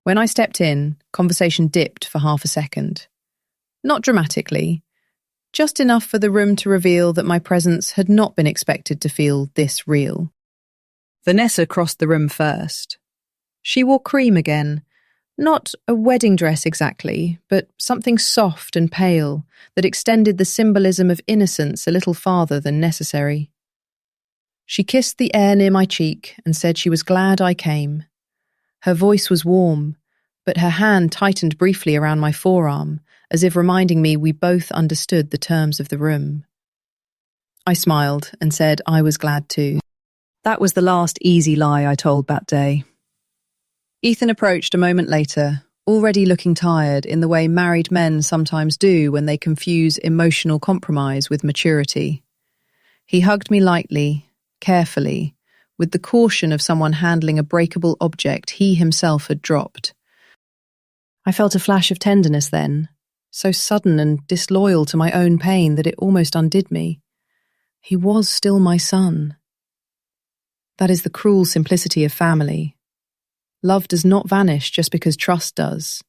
When I stepped in, conversation dipped for half a second. Not dramatically, just enough for the room to reveal that my presence had not been expected to feel this real. Vanessa crossed the room first. She wore cream again. Not a wedding dress exactly, but something soft and pale that extended the symbolism of innocence a little farther than necessary. She kissed the air near my cheek and said she was glad I came. Her voice was warm, but her hand tightened briefly around my forearm, as if reminding me we both understood the terms of the room. I smiled and said I was glad too. That was the last easy lie I told that day. Ethan approached a moment later, already looking tired in the way married men sometimes do when they confuse emotional compromise with maturity. He hugged me lightly, carefully, with the caution of someone handling a breakable object he himself had dropped. I felt a flash of tenderness then, so sudden and disloyal to my own pain that it almost undid me. He was still my son. That is the cruel simplicity of family. Love does not vanish just because trust does.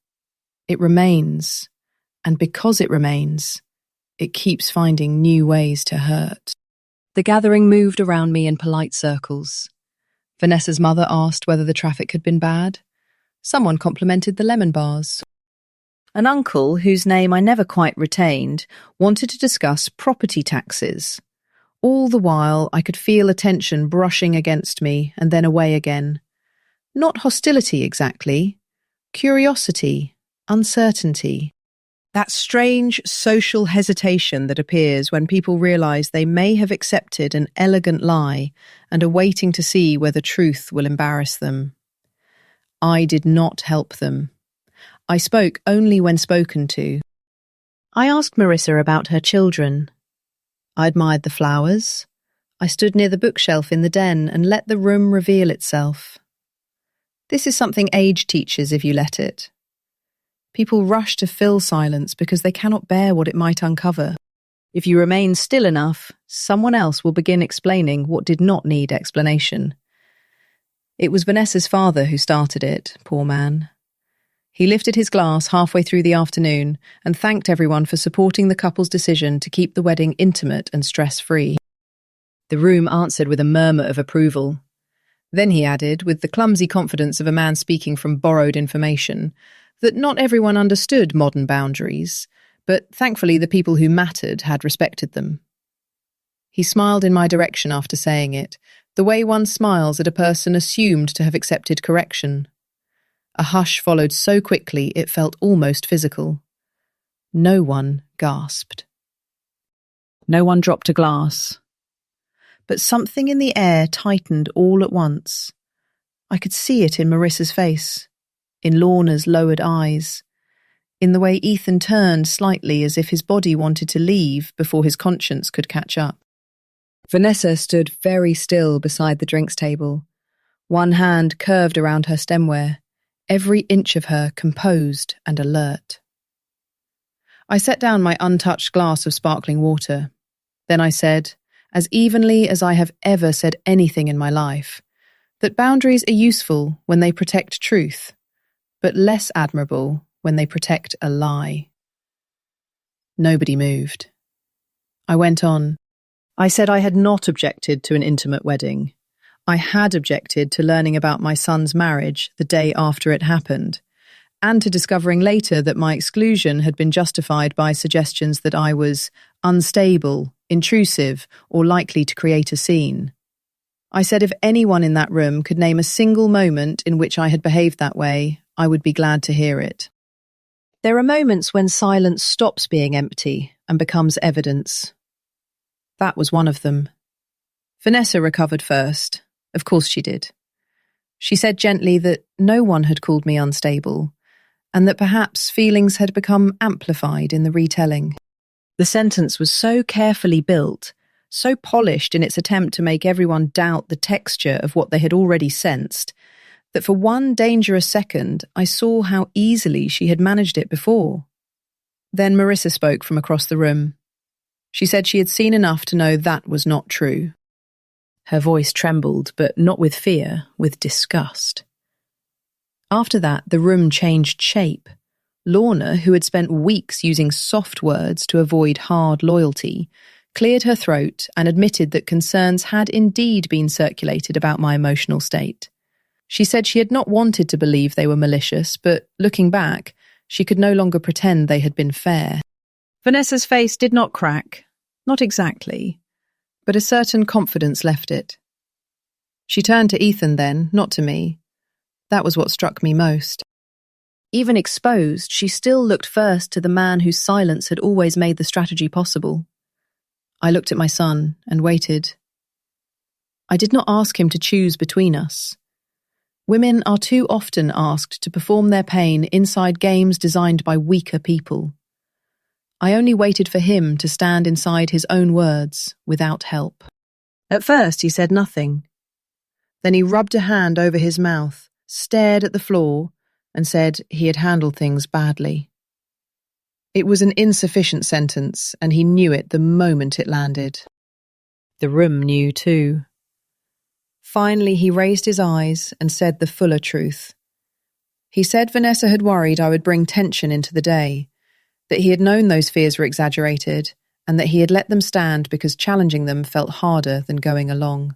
It remains, and because it remains, it keeps finding new ways to hurt. The gathering moved around me in polite circles. Vanessa's mother asked whether the traffic had been bad. Someone complimented the lemon bars. An uncle, whose name I never quite retained, wanted to discuss property taxes. All the while, I could feel attention brushing against me and then away again. Not hostility exactly, curiosity, uncertainty. That strange social hesitation that appears when people realize they may have accepted an elegant lie and are waiting to see whether truth will embarrass them. I did not help them. I spoke only when spoken to. I asked Marissa about her children. I admired the flowers. I stood near the bookshelf in the den and let the room reveal itself. This is something age teaches if you let it. People rush to fill silence because they cannot bear what it might uncover. If you remain still enough, someone else will begin explaining what did not need explanation. It was Vanessa's father who started it, poor man. He lifted his glass halfway through the afternoon and thanked everyone for supporting the couple's decision to keep the wedding intimate and stress-free. The room answered with a murmur of approval. Then he added, with the clumsy confidence of a man speaking from borrowed information, that not everyone understood modern boundaries, but thankfully the people who mattered had respected them. He smiled in my direction after saying it, the way one smiles at a person assumed to have accepted correction. A hush followed so quickly it felt almost physical. No one gasped. No one dropped a glass. But something in the air tightened all at once. I could see it in Marissa's face, in Lorna's lowered eyes, in the way Ethan turned slightly as if his body wanted to leave before his conscience could catch up. Vanessa stood very still beside the drinks table, one hand curved around her stemware, every inch of her composed and alert. I set down my untouched glass of sparkling water. Then I said, as evenly as I have ever said anything in my life, that boundaries are useful when they protect truth, but less admirable when they protect a lie. Nobody moved. I went on. I said I had not objected to an intimate wedding. I had objected to learning about my son's marriage the day after it happened, and to discovering later that my exclusion had been justified by suggestions that I was unstable, intrusive, or likely to create a scene. I said if anyone in that room could name a single moment in which I had behaved that way, I would be glad to hear it. There are moments when silence stops being empty and becomes evidence. That was one of them. Vanessa recovered first. Of course she did. She said gently that no one had called me unstable, and that perhaps feelings had become amplified in the retelling. The sentence was so carefully built, so polished in its attempt to make everyone doubt the texture of what they had already sensed, that for one dangerous second I saw how easily she had managed it before. Then Marissa spoke from across the room. She said she had seen enough to know that was not true. Her voice trembled, but not with fear, with disgust. After that, the room changed shape. Lorna, who had spent weeks using soft words to avoid hard loyalty, cleared her throat and admitted that concerns had indeed been circulated about my emotional state. She said she had not wanted to believe they were malicious, but looking back, she could no longer pretend they had been fair. Vanessa's face did not crack, not exactly, but a certain confidence left it. She turned to Ethan then, not to me. That was what struck me most. Even exposed, she still looked first to the man whose silence had always made the strategy possible. I looked at my son and waited. I did not ask him to choose between us. Women are too often asked to perform their pain inside games designed by weaker people. I only waited for him to stand inside his own words, without help. At first he said nothing. Then he rubbed a hand over his mouth, stared at the floor, and said he had handled things badly. It was an insufficient sentence, and he knew it the moment it landed. The room knew too. Finally, he raised his eyes and said the fuller truth. He said Vanessa had worried I would bring tension into the day, that he had known those fears were exaggerated, and that he had let them stand because challenging them felt harder than going along.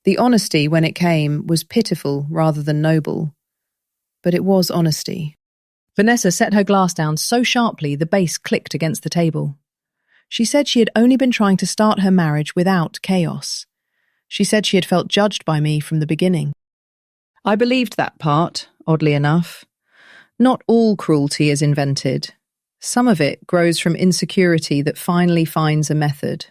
The honesty, when it came, was pitiful rather than noble, but it was honesty. Vanessa set her glass down so sharply the base clicked against the table. She said she had only been trying to start her marriage without chaos. She said she had felt judged by me from the beginning. I believed that part, oddly enough. Not all cruelty is invented. Some of it grows from insecurity that finally finds a method.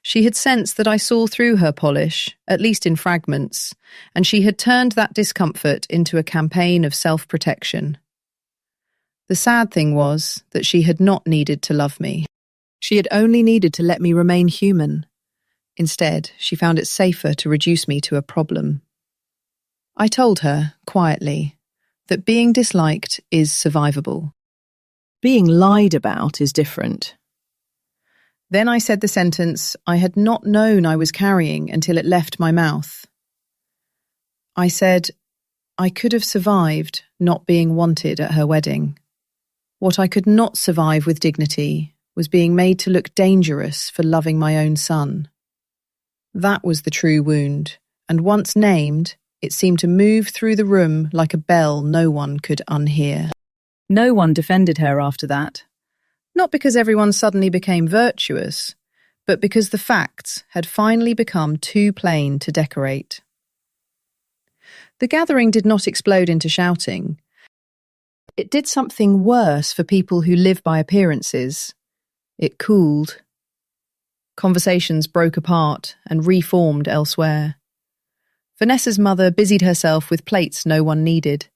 She had sensed that I saw through her polish, at least in fragments, and she had turned that discomfort into a campaign of self-protection. The sad thing was that she had not needed to love me. She had only needed to let me remain human. Instead, she found it safer to reduce me to a problem. I told her, quietly, that being disliked is survivable. Being lied about is different. Then I said the sentence I had not known I was carrying until it left my mouth. I said, I could have survived not being wanted at her wedding. What I could not survive with dignity was being made to look dangerous for loving my own son. That was the true wound, and once named, it seemed to move through the room like a bell no one could unhear. No one defended her after that. Not because everyone suddenly became virtuous, but because the facts had finally become too plain to decorate. The gathering did not explode into shouting. It did something worse for people who live by appearances. It cooled. Conversations broke apart and reformed elsewhere. Vanessa's mother busied herself with plates no one needed.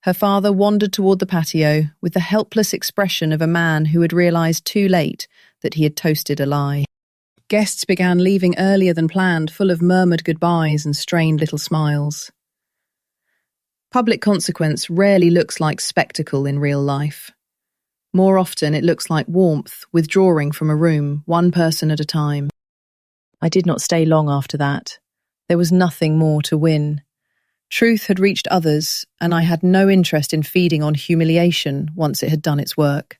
Her father wandered toward the patio with the helpless expression of a man who had realized too late that he had toasted a lie. Guests began leaving earlier than planned, full of murmured goodbyes and strained little smiles. Public consequence rarely looks like spectacle in real life. More often it looks like warmth, withdrawing from a room, one person at a time. I did not stay long after that. There was nothing more to win. Truth had reached others, and I had no interest in feeding on humiliation once it had done its work.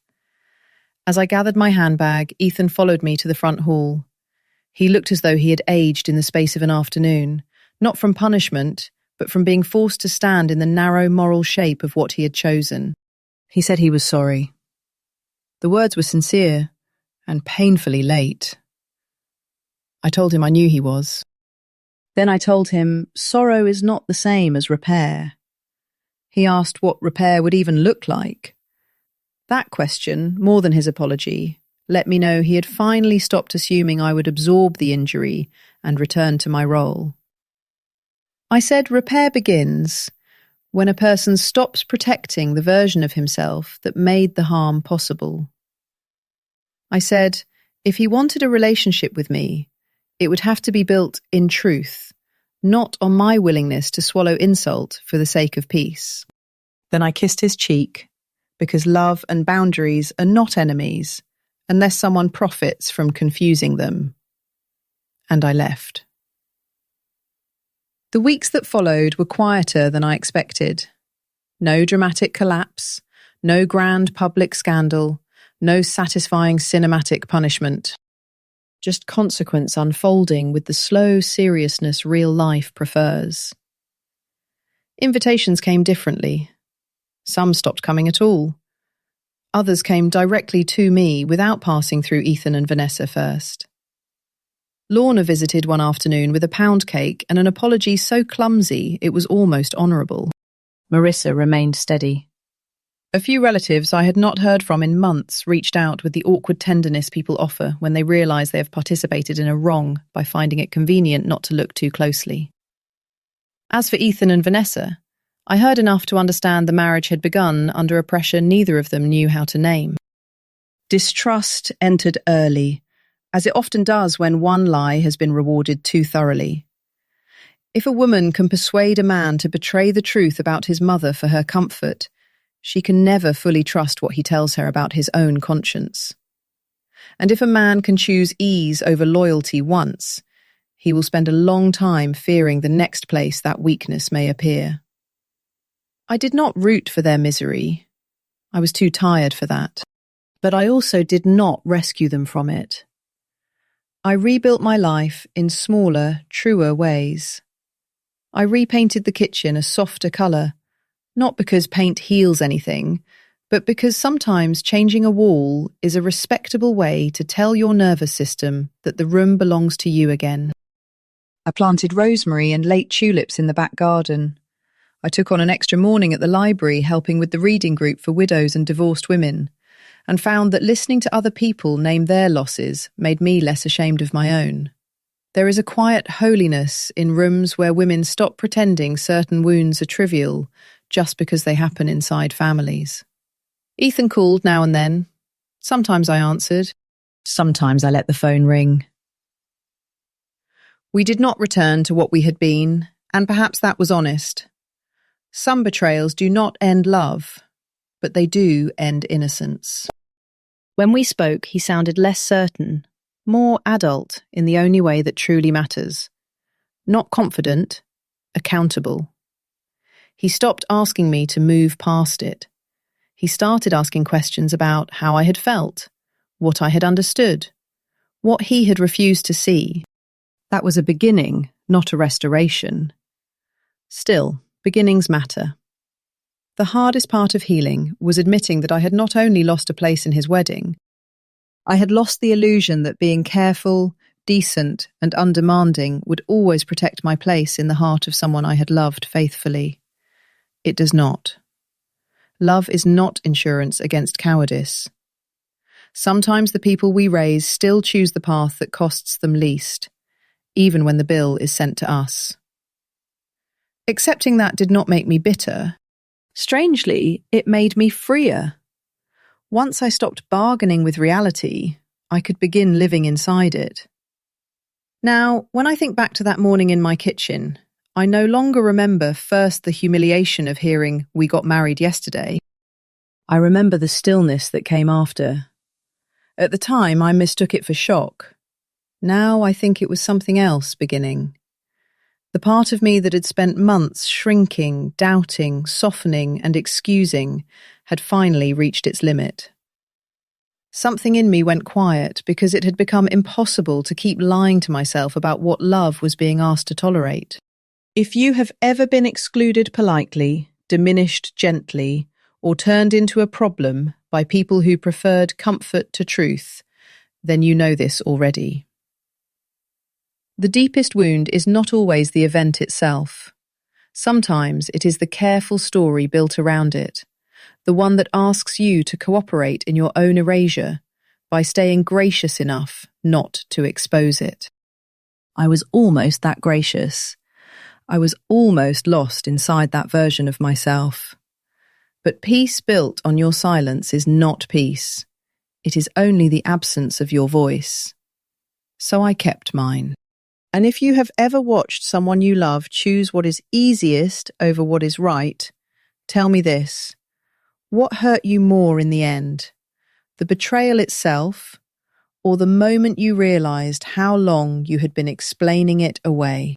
As I gathered my handbag, Ethan followed me to the front hall. He looked as though he had aged in the space of an afternoon, not from punishment, but from being forced to stand in the narrow moral shape of what he had chosen. He said he was sorry. The words were sincere and painfully late. I told him I knew he was. Then I told him sorrow is not the same as repair. He asked what repair would even look like. That question, more than his apology, let me know he had finally stopped assuming I would absorb the injury and return to my role. I said repair begins when a person stops protecting the version of himself that made the harm possible. I said, if he wanted a relationship with me, it would have to be built in truth, not on my willingness to swallow insult for the sake of peace. Then I kissed his cheek, because love and boundaries are not enemies, unless someone profits from confusing them. And I left. The weeks that followed were quieter than I expected. No dramatic collapse, no grand public scandal, no satisfying cinematic punishment. Just consequence unfolding with the slow seriousness real life prefers. Invitations came differently. Some stopped coming at all. Others came directly to me without passing through Ethan and Vanessa first. Lorna visited one afternoon with a pound cake and an apology so clumsy it was almost honourable. Marissa remained steady. A few relatives I had not heard from in months reached out with the awkward tenderness people offer when they realise they have participated in a wrong by finding it convenient not to look too closely. As for Ethan and Vanessa, I heard enough to understand the marriage had begun under a pressure neither of them knew how to name. Distrust entered early, as it often does when one lie has been rewarded too thoroughly. If a woman can persuade a man to betray the truth about his mother for her comfort, she can never fully trust what he tells her about his own conscience. And if a man can choose ease over loyalty once, he will spend a long time fearing the next place that weakness may appear. I did not root for their misery. I was too tired for that. But I also did not rescue them from it. I rebuilt my life in smaller, truer ways. I repainted the kitchen a softer colour, not because paint heals anything, but because sometimes changing a wall is a respectable way to tell your nervous system that the room belongs to you again. I planted rosemary and late tulips in the back garden. I took on an extra morning at the library helping with the reading group for widows and divorced women, and found that listening to other people name their losses made me less ashamed of my own. There is a quiet holiness in rooms where women stop pretending certain wounds are trivial just because they happen inside families. Ethan called now and then. Sometimes I answered. Sometimes I let the phone ring. We did not return to what we had been, and perhaps that was honest. Some betrayals do not end love, but they do end innocence. When we spoke, he sounded less certain, more adult in the only way that truly matters. Not confident, accountable. He stopped asking me to move past it. He started asking questions about how I had felt, what I had understood, what he had refused to see. That was a beginning, not a restoration. Still, beginnings matter. The hardest part of healing was admitting that I had not only lost a place in his wedding, I had lost the illusion that being careful, decent, and undemanding would always protect my place in the heart of someone I had loved faithfully. It does not. Love is not insurance against cowardice. Sometimes the people we raise still choose the path that costs them least, even when the bill is sent to us. Accepting that did not make me bitter. Strangely, it made me freer. Once I stopped bargaining with reality, I could begin living inside it. Now, when I think back to that morning in my kitchen, I no longer remember first the humiliation of hearing "we got married yesterday." I remember the stillness that came after. At the time, I mistook it for shock. Now I think it was something else beginning. The part of me that had spent months shrinking, doubting, softening, and excusing had finally reached its limit. Something in me went quiet because it had become impossible to keep lying to myself about what love was being asked to tolerate. If you have ever been excluded politely, diminished gently, or turned into a problem by people who preferred comfort to truth, then you know this already. The deepest wound is not always the event itself. Sometimes it is the careful story built around it, the one that asks you to cooperate in your own erasure by staying gracious enough not to expose it. I was almost that gracious. I was almost lost inside that version of myself. But peace built on your silence is not peace. It is only the absence of your voice. So I kept mine. And if you have ever watched someone you love choose what is easiest over what is right, tell me this. What hurt you more in the end? The betrayal itself, or the moment you realized how long you had been explaining it away?